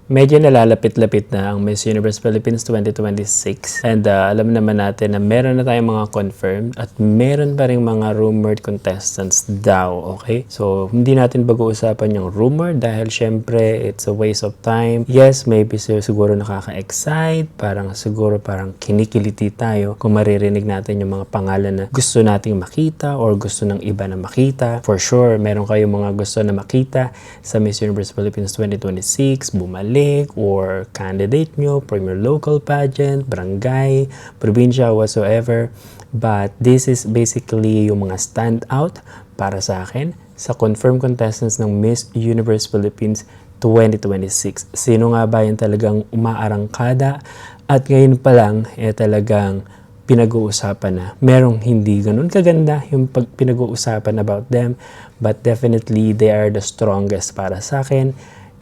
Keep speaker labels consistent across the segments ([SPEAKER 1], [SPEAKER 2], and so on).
[SPEAKER 1] Medyo nalalapit-lapit na ang Miss Universe Philippines 2026 and alam naman natin na meron na tayong mga confirmed at meron pa rin mga rumored contestants daw, okay? So, hindi natin pag-uusapan yung rumor dahil syempre it's a waste of time. Yes, maybe siguro nakaka-excite, siguro parang kinikiliti tayo kung maririnig natin yung mga pangalan na gusto nating makita or gusto ng iba na makita. For sure, meron kayong mga gusto na makita sa Miss Universe Philippines 2026, bumalik, or candidate nyo from your local pageant, barangay, probinsya, whatsoever. But this is basically yung mga standout para sa akin sa confirmed contestants ng Miss Universe Philippines 2026. Sino nga ba yung talagang umaarangkada at ngayon pa lang talagang pinag-uusapan na. Merong hindi ganun kaganda yung pinag-uusapan about them, but definitely they are the strongest para sa akin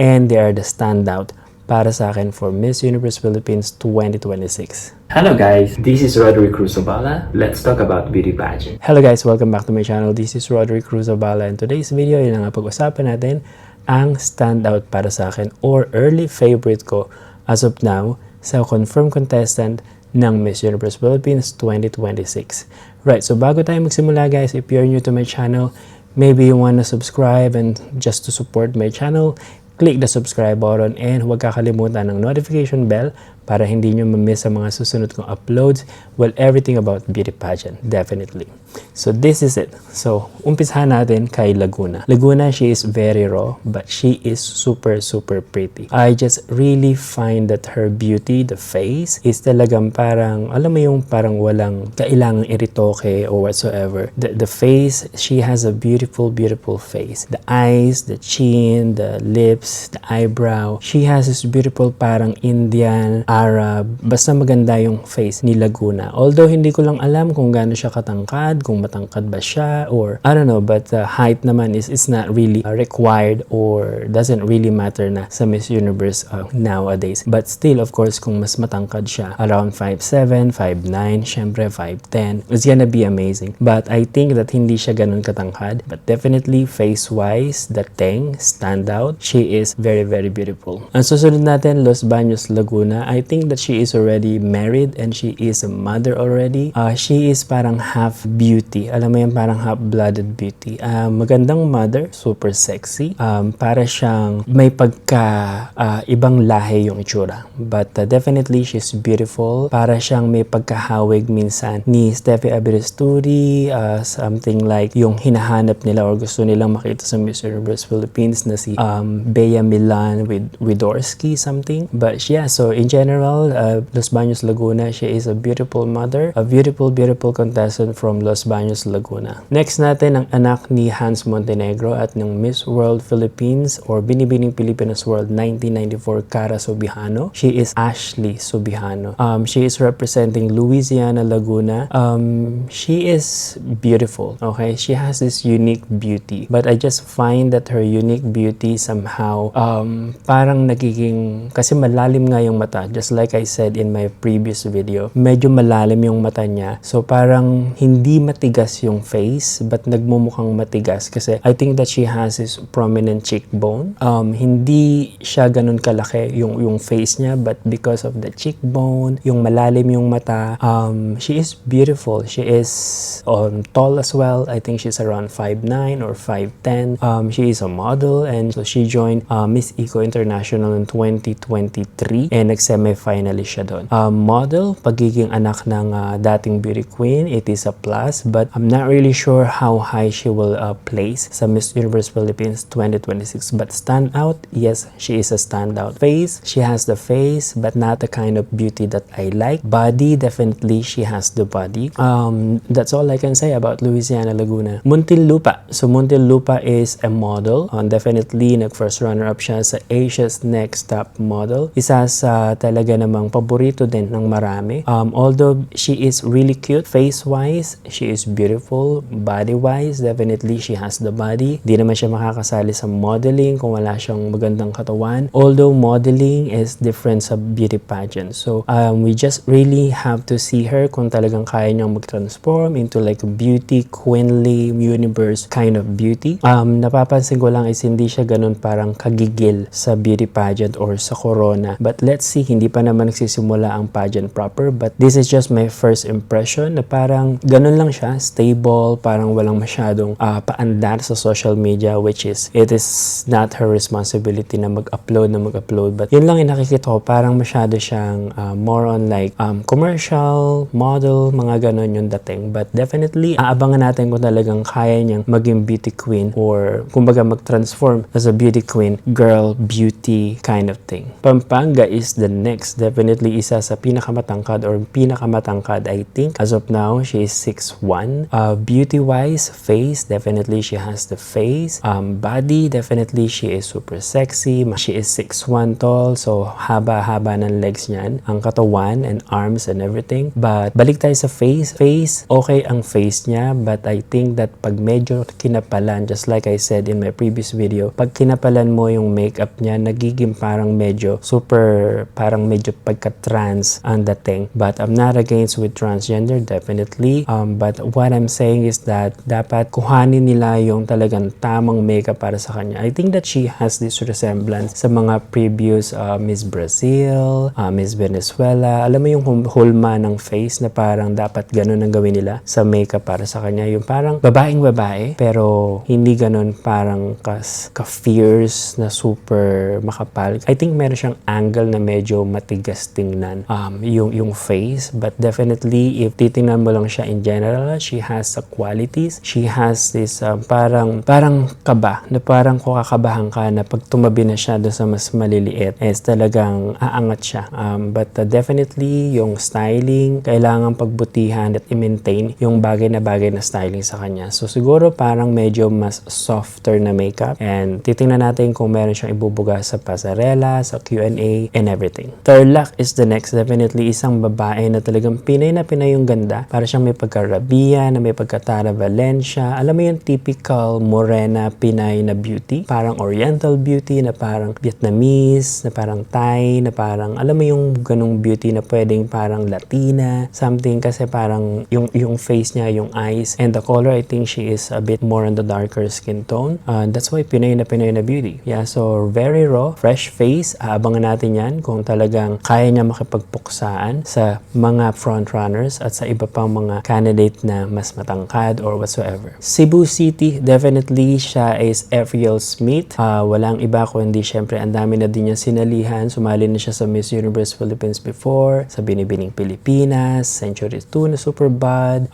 [SPEAKER 1] and they are the standout para sa akin for Miss Universe Philippines 2026.
[SPEAKER 2] Hello guys, this is Roderick Cruzabala. Let's talk about beauty pageant.
[SPEAKER 1] Hello guys, welcome back to my channel. This is Roderick Cruzabala and today's video, yun nga pag-usapan natin ang standout para sa akin or early favorite ko as of now sa confirmed contestant ng Miss Universe Philippines 2026. Right, so bago tayo magsimula guys, if you're new to my channel, maybe you wanna subscribe and just to support my channel, click the subscribe button and huwag kakalimutan ng notification bell para hindi nyo ma-miss ang mga susunod kong uploads. Well, everything about beauty pageant, definitely. So this is it. So, umpisahan natin kay Laguna. Laguna, she is very raw, but she is super, super pretty. I just really find that her beauty, the face, is talagang parang, alam mo yung parang walang kailangang iritoke or whatsoever. The face, she has a beautiful, beautiful face. The eyes, the chin, the lips, the eyebrow. She has this beautiful parang Indian, Arab, basta maganda yung face ni Laguna. Although hindi ko lang alam kung gaano siya katangkad, kung matangkad ba siya, or I don't know, but height naman is not really required or doesn't really matter na sa Miss Universe nowadays. But still, of course, kung mas matangkad siya, around 5'7", 5'9", syempre 5'10", it's gonna be amazing. But I think that hindi siya ganun katangkad, but definitely face-wise, the thing, stand out, she is very, very beautiful. Ang susunod natin, Los Baños, Laguna. I think that she is already married and she is a mother already. She is parang half beauty. Alam mo yan, parang half-blooded beauty. Magandang mother, super sexy. Para siyang may pagka ibang lahi yung itsura. But definitely, she's beautiful. Para siyang may pagkahawig minsan ni Steffi Aberasturi, something like yung hinahanap nila or gusto nilang makita sa Miss Universe Philippines na si Bea Milan with Widorsky, something. But yeah, so in general, Los Baños, Laguna, she is a beautiful mother, a beautiful, beautiful contestant from Los Baños, Laguna. Next natin ang anak ni Hans Montenegro at ng Miss World Philippines or Binibining Pilipinas World 1994, Cara Subihano. She is Ashley Subihano. She is representing Louisiana, Laguna. She is beautiful, okay? She has this unique beauty. But I just find that her unique beauty somehow parang nagiging, kasi malalim nga yung mata, just like I said in my previous video, medyo malalim yung mata niya. So parang hindi matigas yung face, but nagmumukhang matigas kasi I think that she has this prominent cheekbone. Hindi siya ganun kalaki yung face niya, but because of the cheekbone, yung malalim yung mata, she is beautiful. She is tall as well. I think she's around 5'9" or 5'10". She is a model and so she joined Miss Eco International in 2023 and nag-semi-finalist siya doon. Model, pagiging anak ng dating beauty queen, it is a plus, but I'm not really sure how high she will place sa Miss Universe Philippines 2026. But stand out, yes, she is a standout. Face, she has the face, but not the kind of beauty that I like. Body, definitely she has the body. That's all I can say about Louisiana, Laguna. Muntinlupa. So Muntinlupa is a model. Definitely, nag-first runner-up siya sa Asia's Next Top Model. Isa sa talagang talaga namang paborito din ng marami. Although she is really cute face-wise, she is beautiful. Body-wise, definitely she has the body. Di naman siya makakasali sa modeling kung wala siyang magandang katawan. Although modeling is different sa beauty pageant. So, we just really have to see her kung talagang kaya niyang mag-transform into like a beauty, queenly, universe kind of beauty. Napapansin ko lang is hindi siya ganun parang kagigil sa beauty pageant or sa corona. But let's see, hindi pa naman nagsisimula ang pageant proper. But this is just my first impression na parang ganun lang siya, stable, parang walang masyadong paandar sa social media, which is, it is not her responsibility na mag-upload. But yun lang yung nakikita ko, parang masyado siyang more on like commercial, model, mga ganun yung dating. But definitely, aabangan natin kung talagang kaya niyang maging beauty queen or kumbaga mag-transform as a beauty queen, girl, beauty kind of thing. Pampanga is the next. Definitely isa sa pinakamatangkad or pinakamatangkad, I think. As of now, she is 6'1". Beauty-wise, face, definitely she has the face. Body, definitely she is super sexy. She is 6'1" tall, so haba-haba ng legs niyan. Ang katawan and arms and everything. But balik tayo sa face. Face, okay ang face niya, but I think that pag medyo kinapalan, just like I said in my previous video, pag kinapalan mo yung makeup niya, nagiging parang medyo super, parang medyo pagka-trans ang dating. But I'm not against with transgender, definitely. But what I'm saying is that dapat kuhanin nila yung talagang tamang makeup para sa kanya. I think that she has this resemblance sa mga previous Miss Brazil, Miss Venezuela. Alam mo yung hulma ng face na parang dapat ganun ang gawin nila sa makeup para sa kanya. Yung parang babaeng babae, pero hindi ganun parang ka-fierce na super makapal. I think meron siyang angle na medyo matigas tingnan yung face. But definitely, if titingnan mo lang siya in general, she has the qualities. She has this parang kaba, na parang kukakabahan ka na pag tumabi na siya doon sa mas maliliit, is talagang aangat siya. But definitely, yung styling, kailangan pagbutihan at i-maintain yung bagay na styling sa kanya. So siguro parang medyo mas softer na makeup, and titingnan natin kung meron siyang ibubuga sa pasarela, sa Q&A, and everything. Tarlac is the next. Definitely isang babae na talagang Pinay na Pinay yung ganda. Para siyang may pagka-Rabia, na may pagka-Tara Valencia. Alam mo yung typical morena Pinay na beauty. Parang oriental beauty, na parang Vietnamese, na parang Thai, na parang alam mo yung ganung beauty na pwedeng parang Latina, something, kasi parang yung face niya, yung eyes, and the color, I think she is a bit more on the darker skin tone. That's why Pinay na beauty. Yeah, so very raw, fresh face. Aabangan natin yan kung talagang kaya niya makipagpuksaan sa mga frontrunners at sa iba pang mga candidate na mas matangkad or whatsoever. Cebu City, definitely siya is Ariel Smith. Walang iba kundi syempre ang dami na din niya sinalihan. Sumali na siya sa Miss Universe Philippines before, sa Binibining Pilipinas, Century 2 na Superbad,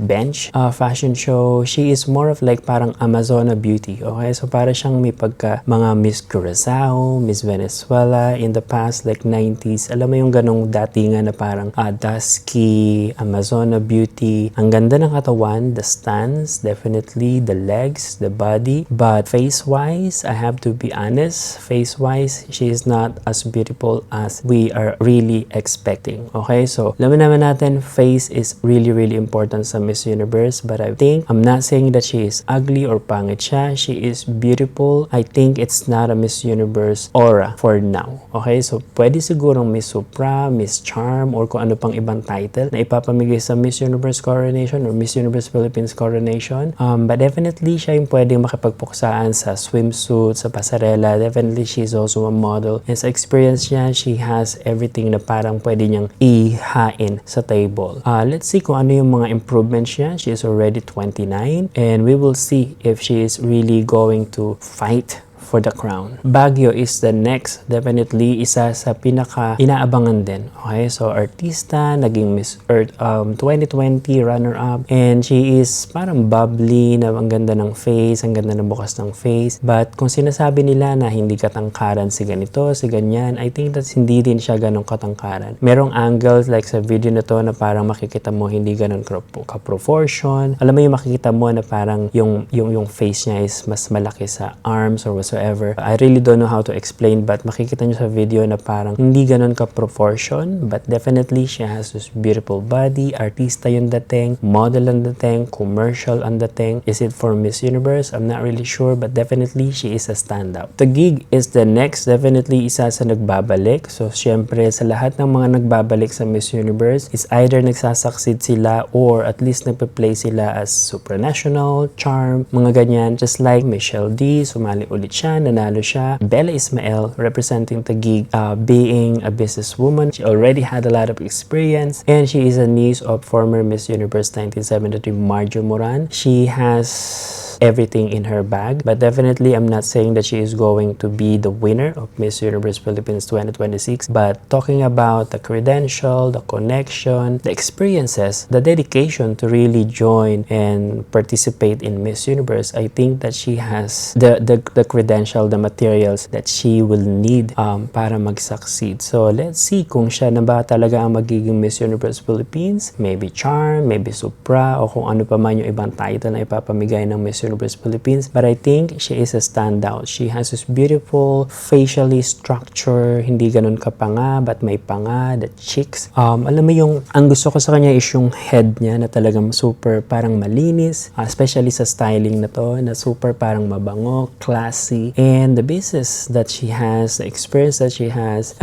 [SPEAKER 1] Bench fashion show. She is more of like parang Amazona beauty. Okay, so para siyang may pagka mga Miss Curacao, Miss Venezuela in the past, like 90s. Alam mo yung ganong datingan na parang dusky, Amazona beauty. Ang ganda ng katawan, the stance, definitely, the legs, the body. But face-wise, I have to be honest, face-wise, she is not as beautiful as we are really expecting. Okay, so alam naman natin, face is really, really important sa Miss Universe. But I think, I'm not saying that she is ugly or pangit siya. She is beautiful. I think it's not a Miss Universe aura for now. Okay, so pwede sigurong Miss Supra, Miss Charm, or kung ano pang ibang title na ipapamigay sa Miss Universe Coronation or Miss Universe Philippines Coronation. But definitely, siya yung pwedeng makipagpuksaan sa swimsuit, sa pasarela. Definitely, she's also a model. And sa experience niya, she has everything na parang pwede niyang ihain sa table. Let's see kung ano yung mga improvements niya. She is already 29, and we will see if she is really going to fight for the crown. Baguio is the next. Definitely, isa sa pinaka inaabangan din. Okay, so artista, naging Miss Earth 2020 runner-up, and she is parang bubbly, na ang ganda ng face, ang ganda ng bukas ng face. But kung sinasabi nila na hindi katangkaran si ganito, si ganyan, I think that hindi din siya ganong katangkaran. Merong angles like sa video na to na parang makikita mo hindi ganon ka-proportion. Alam mo yung makikita mo na parang yung face niya is mas malaki sa arms or whatsoever. whatsoever. I really don't know how to explain, but makikita nyo sa video na parang hindi ganun ka-proportion, but definitely she has this beautiful body. Artista yung dating, model ang dating, commercial ang dating. Is it for Miss Universe? I'm not really sure, but definitely she is a standout. Taguig is the next, definitely isa sa nagbabalik. So syempre sa lahat ng mga nagbabalik sa Miss Universe, is either nagsasucceed sila or at least nagpe-play sila as supranational, charm, mga ganyan. Just like Michelle D, sumali ulit siya, nanalo siya. Bella Ismael, representing Taguig, being a businesswoman. She already had a lot of experience and she is a niece of former Miss Universe 1973 Marjo Moran. She has everything in her bag, but definitely I'm not saying that she is going to be the winner of Miss Universe Philippines 2026, but talking about the credential, the connection, the experiences, the dedication to really join and participate in Miss Universe, I think that she has the credential, the materials that she will need para mag-succeed. So let's see kung siya na ba talaga ang magiging Miss Universe Philippines, maybe Charm, maybe Supra, o kung ano pa man yung ibang title na ipapamigay ng Miss Universe Philippines. But I think she is a standout. She has this beautiful facially structure, hindi ganun kapanga, but may panga, the cheeks. Alam mo yung, ang gusto ko sa kanya is yung head niya na talagang super parang malinis, especially sa styling na to, na super parang mabango, classy, and the business that she has, the experience that she has.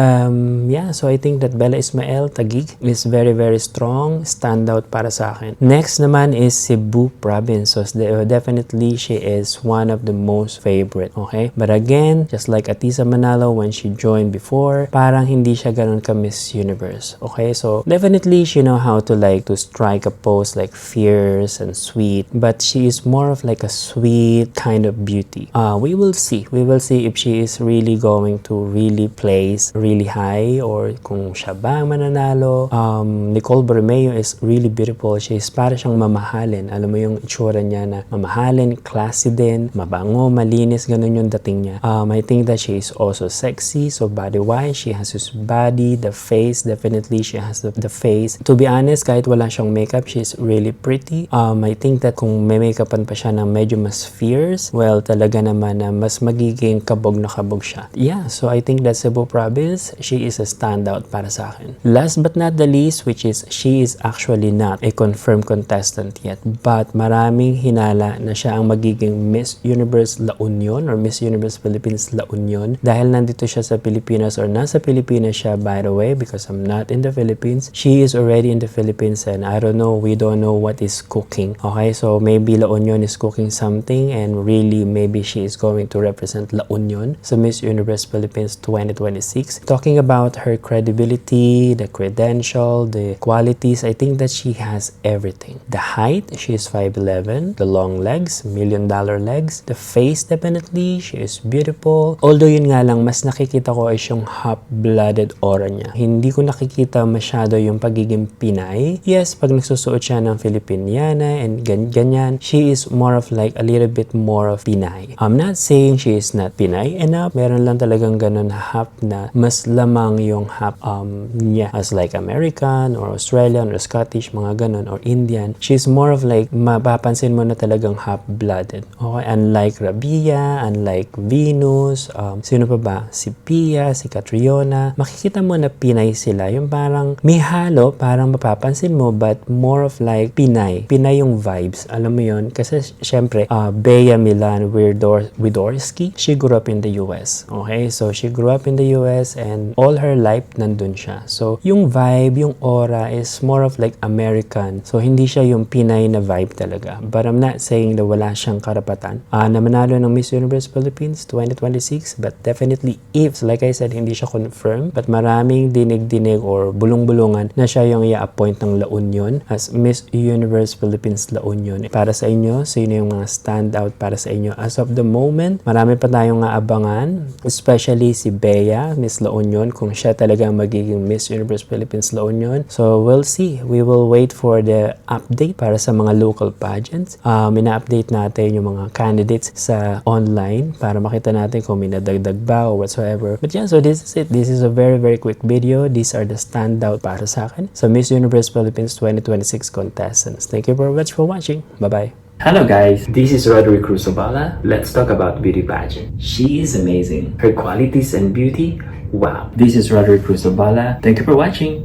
[SPEAKER 1] Yeah, so I think that Bella Ismael, Taguig, is very, very strong, standout para sa akin. Next naman is Cebu Province. So definitely she is one of the most favorite, okay? But again, just like Atisa Manalo when she joined before, parang hindi siya ganun ka Miss Universe, okay? So definitely she know how to like to strike a pose like fierce and sweet, but she is more of like a sweet kind of beauty. We will see if she is really going to really place really high or kung siya ba ang mananalo. Nicole Borromeo is really beautiful. She is para siyang mamahalin. Alam mo yung itsura niya na mamahalin, classy din, mabango, malinis, ganun yung dating niya. I think that she is also sexy. So body-wise, she has this body, the face, definitely she has the face. To be honest, kahit wala siyang makeup, she's really pretty. I think that kung may makeupan pa siya ng medyo mas fierce, well, talaga naman na mas magiging kabog na kabog siya. Yeah, so I think that Cebu Province, she is a standout para sa akin. Last but not the least, which is she is actually not a confirmed contestant yet, but maraming hinala na siya ang magiging Miss Universe La Union or Miss Universe Philippines La Union dahil nandito siya sa Pilipinas or nasa Pilipinas siya, by the way, because I'm not in the Philippines. She is already in the Philippines and I don't know, we don't know what is cooking. Okay, so maybe La Union is cooking something and really maybe she is going to represent La Union sa Miss Universe Philippines 2026. Talking about her credibility, the credential, the qualities, I think that she has everything. The height, she is 5'11", the long legs, $1 million legs, the face, definitely, she is beautiful. Although yun nga lang, mas nakikita ko is yung half-blooded aura niya. Hindi ko nakikita masyado yung pagiging Pinay. Yes, pag nagsusuot siya ng Filipiniana and ganyan, she is more of like a little bit more of Pinay. I'm not saying she is not Pinay enough. Meron lang talagang ganun half na mas lamang yung half niya as like American or Australian or Scottish, mga ganun, or Indian. She's more of like, mapapansin mo na talagang half-blooded. Okay, unlike Rabia, unlike Venus, sino pa ba? Si Pia, si Catriona. Makikita mo na Pinay sila. Yung parang may halo, parang mapapansin mo, but more of like Pinay. Pinay yung vibes. Alam mo yun? Kasi syempre, Bea Milan Widorsky, she grew up in the US. Okay? So, she grew up in the US and all her life nandun siya. So, yung vibe, yung aura is more of like American. So, hindi siya yung Pinay na vibe talaga. But I'm not saying na wala siyang karapatan na manalo ng Miss Universe Philippines 2026. But definitely, if, like I said, hindi siya confirmed, but maraming dinig-dinig or bulong-bulungan na siya yung i-appoint ng La Union as Miss Universe Philippines La Union. Para sa inyo, sino yung mga standout para sa inyo? As of the moment, marami pa tayong aabangan, especially si Bea, Miss La Union, kung siya talaga magiging Miss Universe Philippines La Union. So, we'll see. We will wait for the update para sa mga local pageants. Ina-update natin yung mga candidates sa online para makita natin kung may nadagdag ba or whatsoever. But yeah, so this is it. This is a very, very quick video. These are the standout para sa akin sa Miss Universe Philippines 2026 contestants. Thank you very much for watching. Bye-bye. Hello guys,
[SPEAKER 2] This is Roderick Cruz Zabala. Let's talk about beauty pageant.
[SPEAKER 1] she is amazing.
[SPEAKER 2] Her qualities and beauty, wow.
[SPEAKER 1] This is Roderick Cruz Zabala. Thank you for watching.